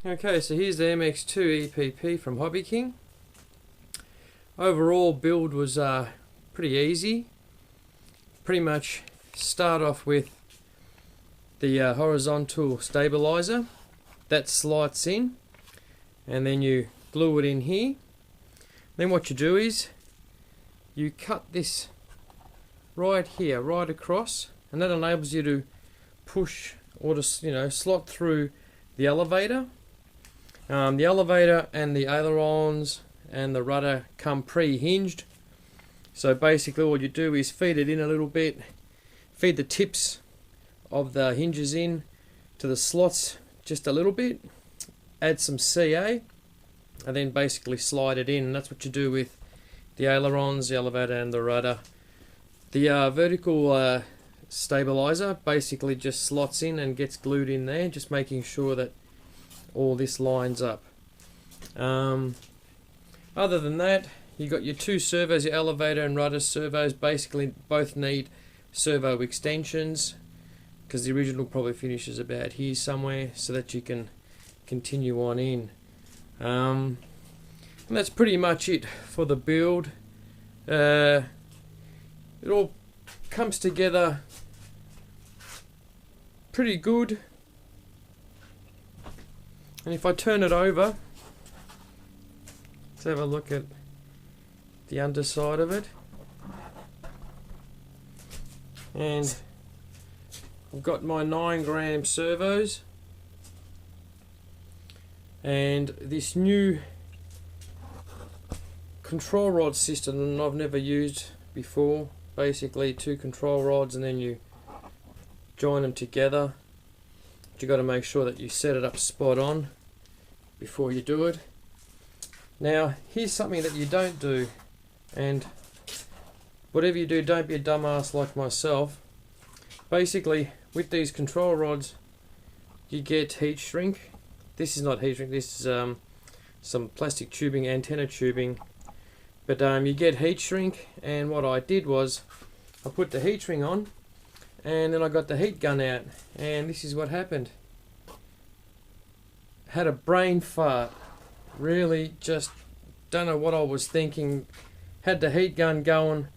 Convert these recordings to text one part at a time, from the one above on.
Okay, so here's the MX2 EPP from Hobbyking. Overall build was pretty easy. Pretty much start off with the horizontal stabilizer that slides in, and then you glue it in here. Then what you do is you cut this right here, right across, and that enables you to push or to slot through the elevator. The elevator and the ailerons and the rudder come pre-hinged, so basically all you do is feed it in a little bit, feed the tips of the hinges in to the slots just a little bit, add some CA, and then basically slide it in. And that's what you do with the ailerons, the elevator and the rudder. The vertical stabilizer basically just slots in and gets glued in there, just making sure that all this lines up. Other than that, you got your two servos, your elevator and rudder servos. Basically both need servo extensions, because the original probably finishes about here somewhere, so that you can continue on in. And that's pretty much it for the build. It all comes together pretty good. And if I turn it over, let's have a look at the underside of it. And I've got my 9-gram servos and this new control rod system that I've never used before. Basically 2 control rods, and then you join them together. But you got to make sure that you set it up spot on before you do it. Now here's something that you don't do, and whatever you do, don't be a dumbass like myself. Basically with these control rods you get heat shrink. This is not heat shrink, this is some plastic tubing, antenna tubing, but you get heat shrink. And what I did was I put the heat shrink on, and then I got the heat gun out, and this is what happened. Had a brain fart. Really just don't know what I was thinking. Had the heat gun going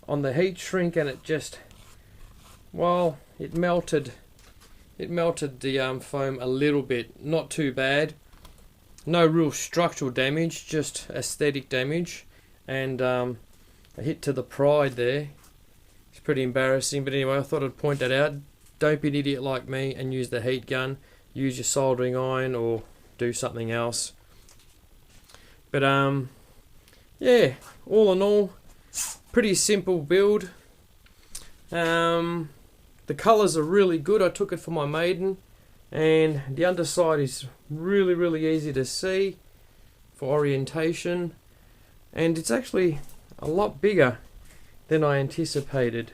on the heat shrink, and it just, well, it melted the foam a little bit. Not too bad, no real structural damage, just aesthetic damage, and a hit to the pride there. It's pretty embarrassing, but anyway, I thought I'd point that out. Don't be an idiot like me and use the heat gun. Use your soldering iron or do something else. But yeah, all in all, pretty simple build. The colours are really good. I took it for my Maiden, and the underside is really easy to see for orientation, and it's actually a lot bigger than I anticipated.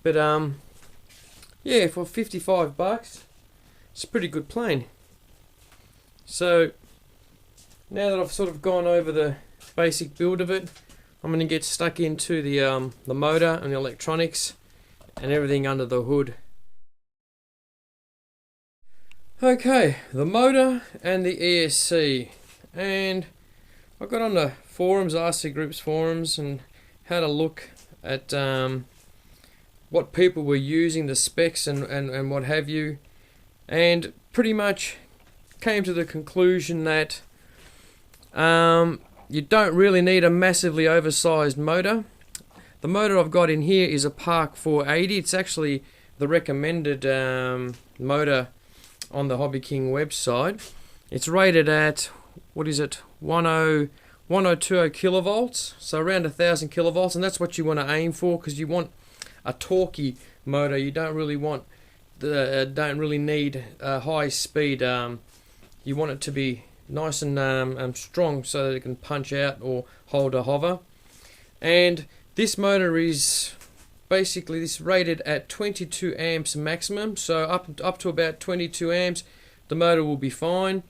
But yeah, for 55 bucks, it's a pretty good plane. So now that I've sort of gone over the basic build of it, I'm going to get stuck into the motor and the electronics and everything under the hood. Okay, the motor and the ESC, and I got on the forums, RC Group's forums, and had a look at what people were using, the specs and what have you, and pretty much came to the conclusion that you don't really need a massively oversized motor. The motor I've got in here is a Park 480. It's actually the recommended motor on the Hobbyking website. It's rated at, what is it, 1020 kilovolts, so around 1000 kilovolts, and that's what you want to aim for, because you want a torquey motor. You don't really want don't really need high speed. You want it to be nice and strong, so that it can punch out or hold a hover. And this motor is basically rated at 22 amps maximum, so up to about 22 amps the motor will be fine.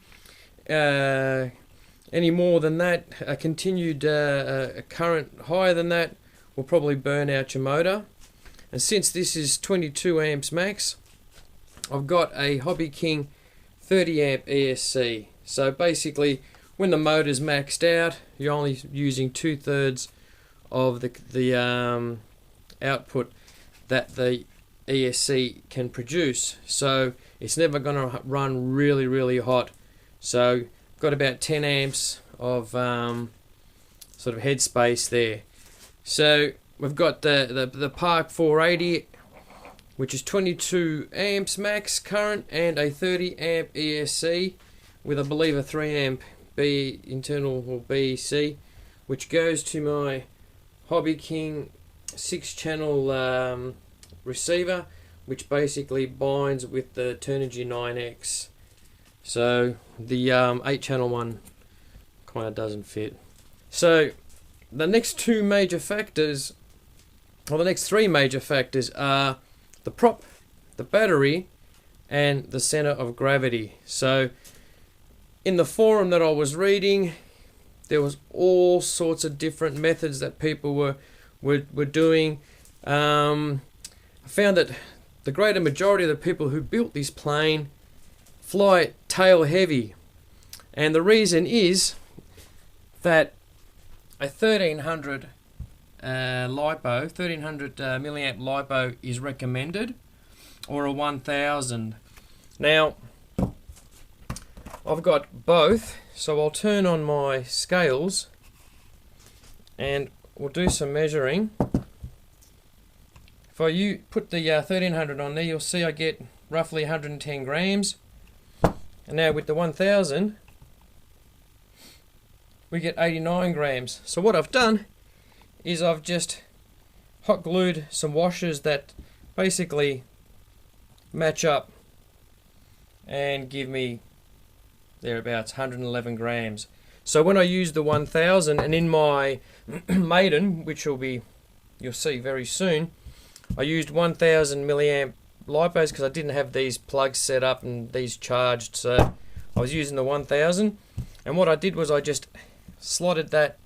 Any more than that, a continued current higher than that will probably burn out your motor. And since this is 22 amps max, I've got a Hobbyking 30 amp ESC. So basically, when the motor's maxed out, you're only using 2/3 of the output that the ESC can produce. So it's never going to run really hot. So got about 10 amps of sort of headspace there. So we've got the Park 480, which is 22 amps max current and a 30 amp ESC with, I believe, a 3 amp B internal or BEC, which goes to my Hobbyking 6-channel receiver, which basically binds with the Turnigy 9X. So the 8-channel one kind of doesn't fit. So the next two major factors, or the next three major factors, are the prop, the battery, and the center of gravity. So in the forum that I was reading, there was all sorts of different methods that people were doing. I found that the greater majority of the people who built this plane fly tail heavy, and the reason is that a 1300 milliamp LiPo is recommended, or a 1000. Now I've got both, so I'll turn on my scales and we'll do some measuring. If I put the 1300 on there, you'll see I get roughly 110 grams. And now with the 1000, we get 89 grams. So what I've done is I've just hot glued some washers that basically match up and give me thereabouts 111 grams. So when I use the 1000, and in my Maiden, which you'll see very soon, I used 1000 milliamp LiPos because I didn't have these plugs set up and these charged, so I was using the 1000. And what I did was I just slotted that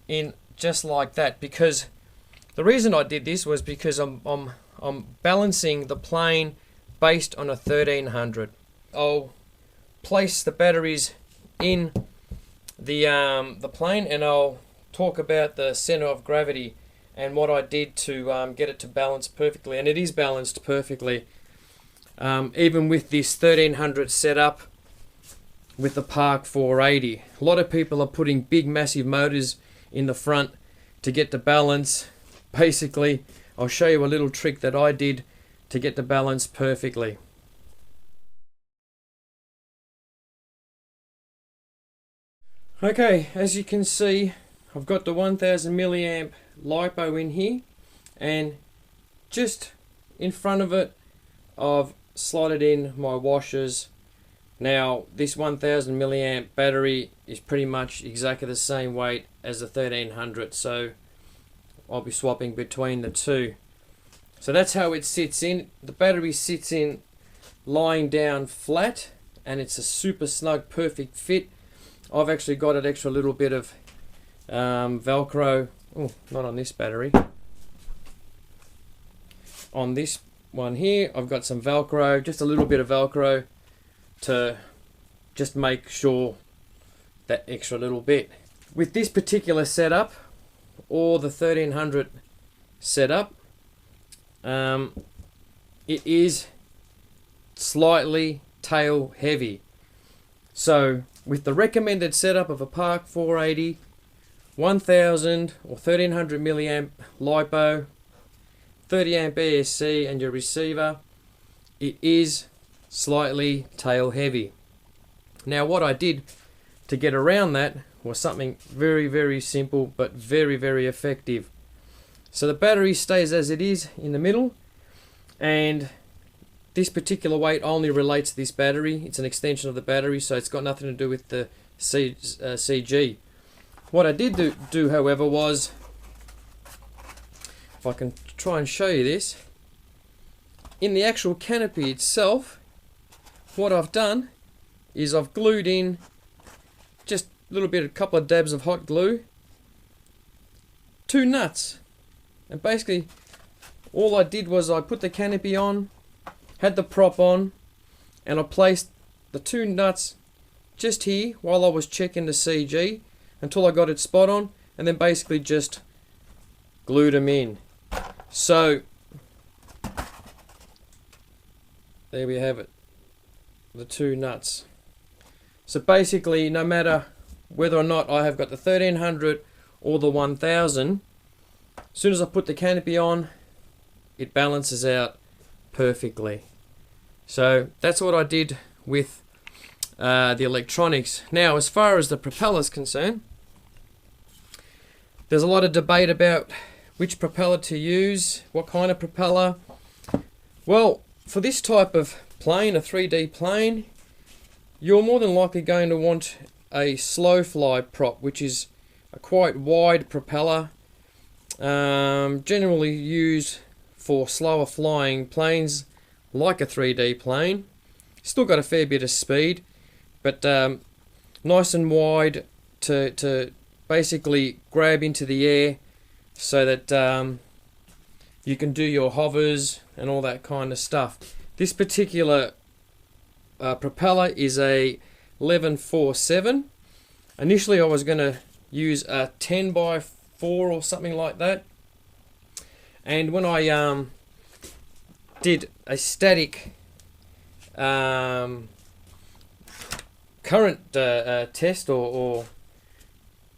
in just like that, because the reason I did this was because I'm balancing the plane based on a 1300. I'll place the batteries in the plane, and I'll talk about the center of gravity and what I did to get it to balance perfectly, and it is balanced perfectly, even with this 1300 setup with the Park 480. A lot of people are putting big massive motors in the front to get the balance. Basically, I'll show you a little trick that I did to get the balance perfectly. Okay, as you can see, I've got the 1000 milliamp LiPo in here, and just in front of it I've slotted in my washers. Now this 1000 milliamp battery is pretty much exactly the same weight as the 1300, so I'll be swapping between the two. So that's how it sits in. The battery sits in lying down flat, and it's a super snug, perfect fit. I've actually got an extra little bit of Velcro. Oh, not on this battery. On this one here, I've got some Velcro, just a little bit of Velcro to just make sure that extra little bit. With this particular setup, or the 1300 setup, it is slightly tail heavy. So with the recommended setup of a Park 480, 1000 or 1300 milliamp LiPo, 30 amp ESC, and your receiver, it is slightly tail heavy. Now what I did to get around that was something very simple but very effective. So the battery stays as it is in the middle, and this particular weight only relates to this battery. It's an extension of the battery, so it's got nothing to do with the CG. What I did do, however, was, if I can try and show you this, in the actual canopy itself, what I've done is I've glued in just a couple of dabs of hot glue, 2 nuts, and basically all I did was I put the canopy on, had the prop on, and I placed the two nuts just here while I was checking the CG until I got it spot on, and then basically just glued them in. So there we have it, the two nuts. So basically, no matter whether or not I have got the 1300 or the 1000, as soon as I put the canopy on, it balances out perfectly. So that's what I did with the electronics. Now, as far as the propeller is concerned, there's a lot of debate about which propeller to use, what kind of propeller. Well, for this type of plane, a 3D plane, you're more than likely going to want a slow fly prop, which is a quite wide propeller, generally used for slower flying planes like a 3D plane. Still got a fair bit of speed, but nice and wide to basically grab into the air so that you can do your hovers and all that kind of stuff. This particular propeller is a 1147. Initially I was going to use a 10x4 or something like that, and when I did a static current test or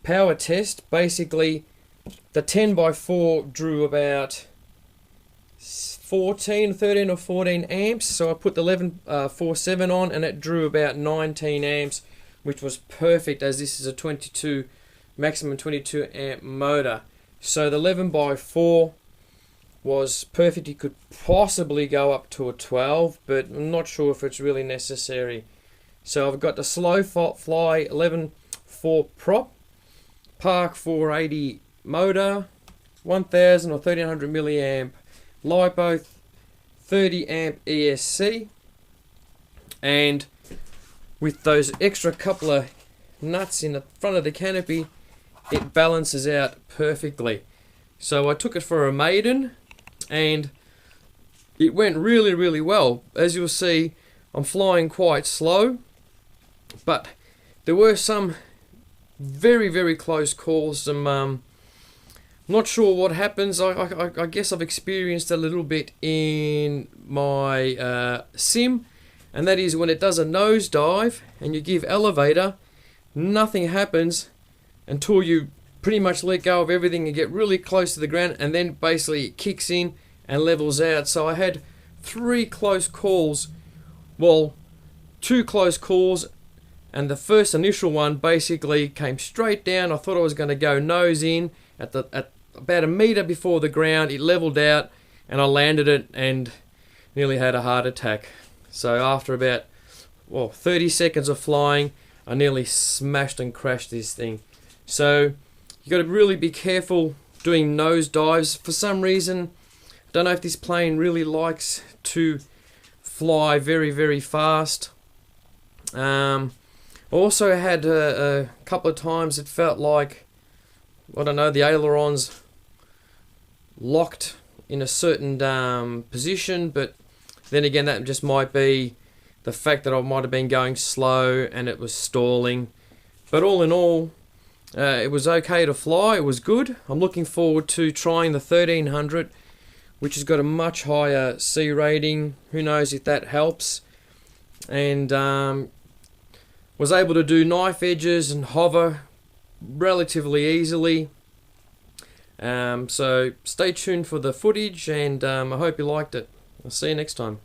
power test, basically the 10x4 drew about 13 or 14 amps, so I put the 1147 on and it drew about 19 amps, which was perfect as this is a maximum 22 amp motor. So the 11x4 was perfect. You could possibly go up to a 12, but I'm not sure if it's really necessary. So I've got the slow fly 11.4 prop, Park 480 motor, 1000 or 1300 milliamp LiPo, 30 amp ESC, and with those extra couple of nuts in the front of the canopy, it balances out perfectly. So I took it for a Maiden and it went really well. As you'll see, I'm flying quite slow, but there were some very close calls. Not sure what happens. I guess I've experienced a little bit in my sim, and that is when it does a nosedive and you give elevator, nothing happens until you pretty much let go of everything and get really close to the ground, and then basically it kicks in and levels out. So I had 3 close calls, well, 2 close calls, and the first initial one basically came straight down. I thought I was going to go nose in at about a meter before the ground. It leveled out and I landed it and nearly had a heart attack. So after about 30 seconds of flying, I nearly smashed and crashed this thing. So you got to really be careful doing nose dives. For some reason, I don't know if this plane really likes to fly very fast. Also had a couple of times it felt like, I don't know, the ailerons locked in a certain position, but then again that just might be the fact that I might have been going slow and it was stalling. But all in all, it was okay to fly. It was good. I'm looking forward to trying the 1300, which has got a much higher C rating. Who knows if that helps. And was able to do knife edges and hover relatively easily. So stay tuned for the footage, and I hope you liked it. I'll see you next time.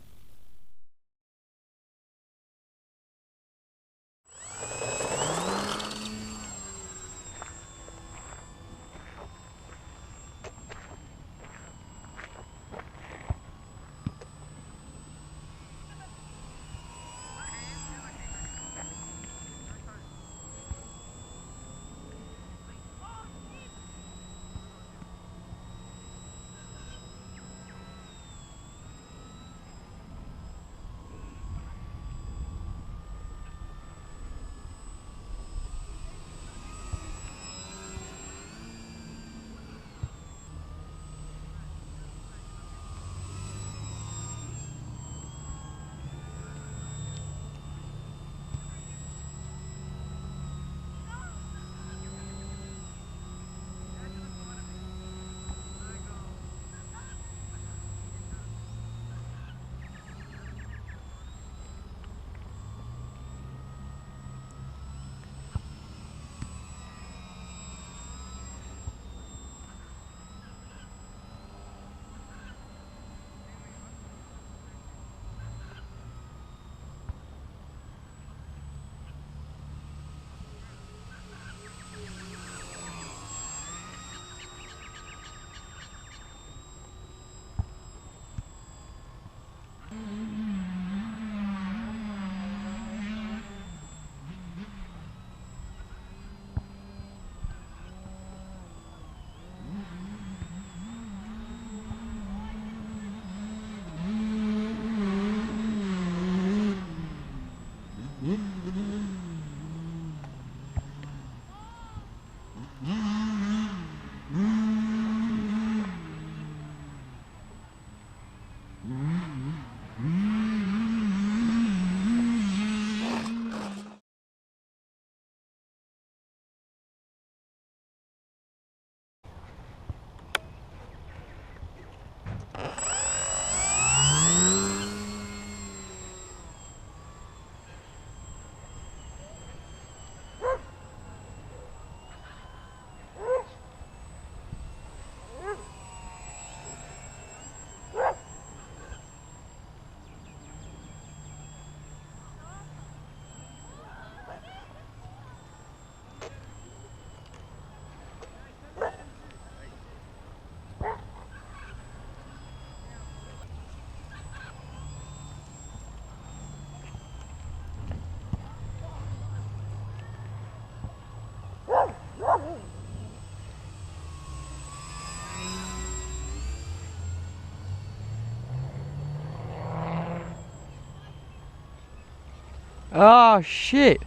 Oh shit.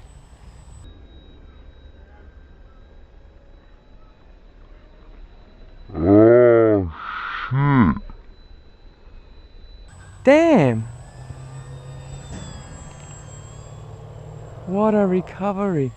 Oh shit. Damn. What a recovery.